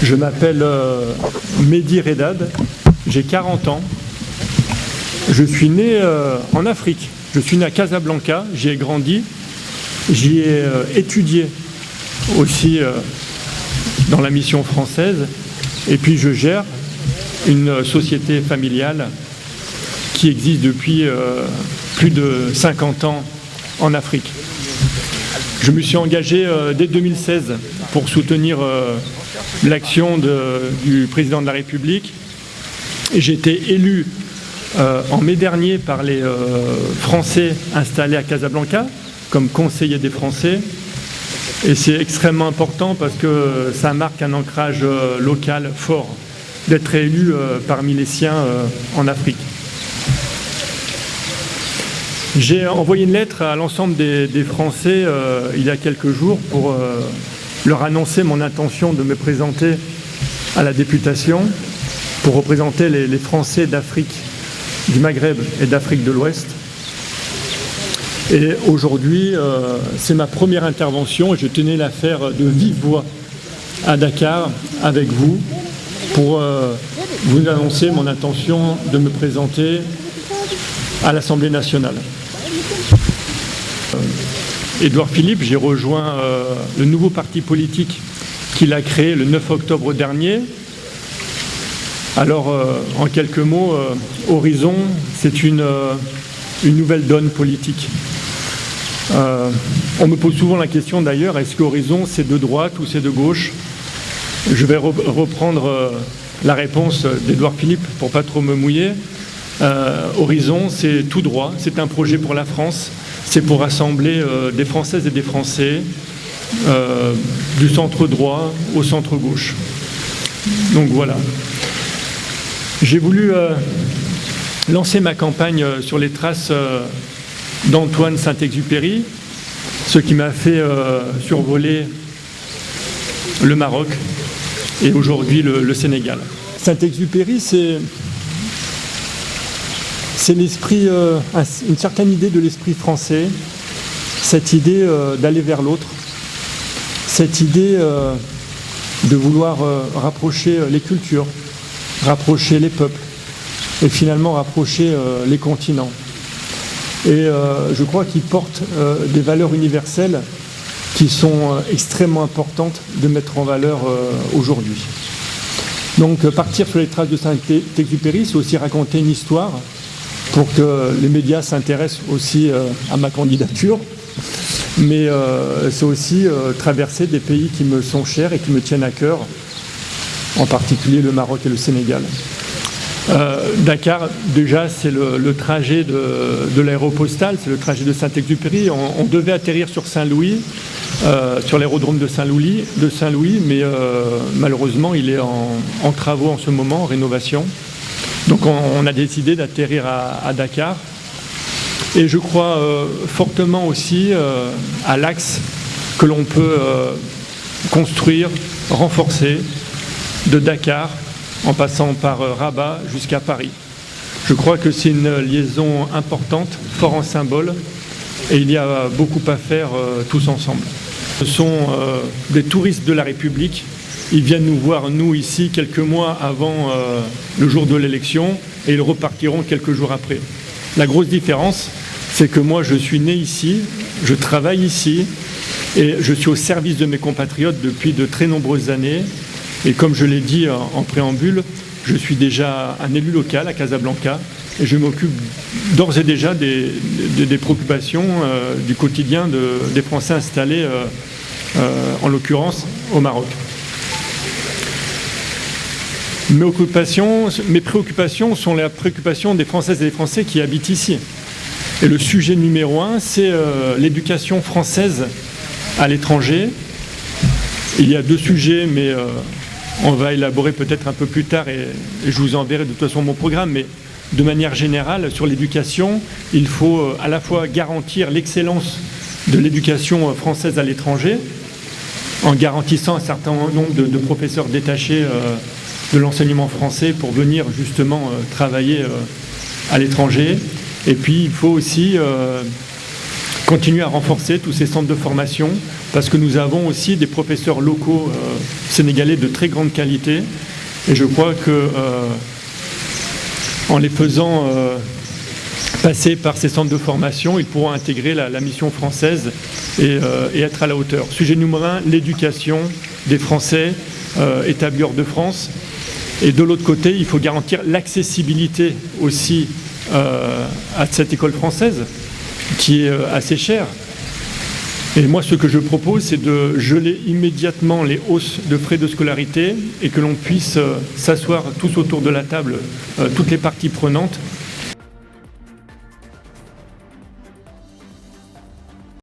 Je m'appelle Mehdi Redad, j'ai 40 ans. Je suis né en Afrique. Je suis né à Casablanca, j'y ai grandi, j'y ai étudié aussi dans la mission française. Et puis je gère une société familiale qui existe depuis plus de 50 ans en Afrique. Je me suis engagé dès 2016 pour soutenir l'action du président de la République. Et j'ai été élu en mai dernier par les Français installés à Casablanca comme conseiller des Français. Et c'est extrêmement important parce que ça marque un ancrage local fort d'être élu parmi les siens en Afrique. J'ai envoyé une lettre à l'ensemble des Français il y a quelques jours pour leur annoncer mon intention de me présenter à la députation pour représenter les Français d'Afrique, du Maghreb et d'Afrique de l'Ouest. Et aujourd'hui, c'est ma première intervention et je tenais à la faire de vive voix à Dakar avec vous pour vous annoncer mon intention de me présenter à l'Assemblée nationale. Édouard Philippe, j'ai rejoint le nouveau parti politique qu'il a créé le 9 octobre dernier. Alors, en quelques mots, Horizon, c'est une nouvelle donne politique. On me pose souvent la question d'ailleurs, est-ce qu'Horizon c'est de droite ou c'est de gauche? Je vais reprendre la réponse d'Édouard Philippe pour pas trop me mouiller. Horizon, c'est tout droit, c'est un projet pour la France, c'est pour rassembler des Françaises et des Français du centre droit au centre gauche. Donc voilà. J'ai voulu lancer ma campagne sur les traces d'Antoine Saint-Exupéry, ce qui m'a fait survoler le Maroc et aujourd'hui le Sénégal. Saint-Exupéry, c'est l'esprit, une certaine idée de l'esprit français, cette idée d'aller vers l'autre, cette idée de vouloir rapprocher les cultures, rapprocher les peuples et finalement rapprocher les continents. Et je crois qu'il porte des valeurs universelles qui sont extrêmement importantes de mettre en valeur aujourd'hui. Donc partir sur les traces de Saint-Exupéry, c'est aussi raconter une histoire pour que les médias s'intéressent aussi à ma candidature. Mais c'est aussi traverser des pays qui me sont chers et qui me tiennent à cœur, en particulier le Maroc et le Sénégal. Dakar, déjà, c'est le trajet de l'aéropostale, c'est le trajet de Saint-Exupéry. On devait atterrir sur Saint-Louis, sur l'aérodrome de Saint-Louis, mais malheureusement, il est en travaux en ce moment, en rénovation. Donc on a décidé d'atterrir à Dakar. Et je crois fortement aussi à l'axe que l'on peut construire, renforcer de Dakar en passant par Rabat jusqu'à Paris. Je crois que c'est une liaison importante, fort en symbole, et il y a beaucoup à faire tous ensemble. Ce sont des touristes de la République. Ils viennent nous voir, nous, ici, quelques mois avant le jour de l'élection, et ils repartiront quelques jours après. La grosse différence, c'est que moi, je suis né ici, je travaille ici, et je suis au service de mes compatriotes depuis de très nombreuses années. Et comme je l'ai dit en préambule, je suis déjà un élu local à Casablanca, et je m'occupe d'ores et déjà des préoccupations du quotidien des Français installés, en l'occurrence, au Maroc. Mes préoccupations sont les préoccupations des Françaises et des Français qui habitent ici. Et le sujet numéro 1, c'est l'éducation française à l'étranger. Il y a deux sujets, mais on va élaborer peut-être un peu plus tard et je vous enverrai de toute façon mon programme. Mais de manière générale, sur l'éducation, il faut à la fois garantir l'excellence de l'éducation française à l'étranger, en garantissant un certain nombre de professeurs détachés de l'enseignement français pour venir justement travailler à l'étranger. Et puis il faut aussi continuer à renforcer tous ces centres de formation parce que nous avons aussi des professeurs locaux sénégalais de très grande qualité. Et je crois que en les faisant passer par ces centres de formation, ils pourront intégrer la mission française et être à la hauteur. Sujet numéro 1, l'éducation des Français établis hors de France. Et de l'autre côté, il faut garantir l'accessibilité aussi à cette école française, qui est assez chère. Et moi, ce que je propose, c'est de geler immédiatement les hausses de frais de scolarité et que l'on puisse s'asseoir tous autour de la table, toutes les parties prenantes,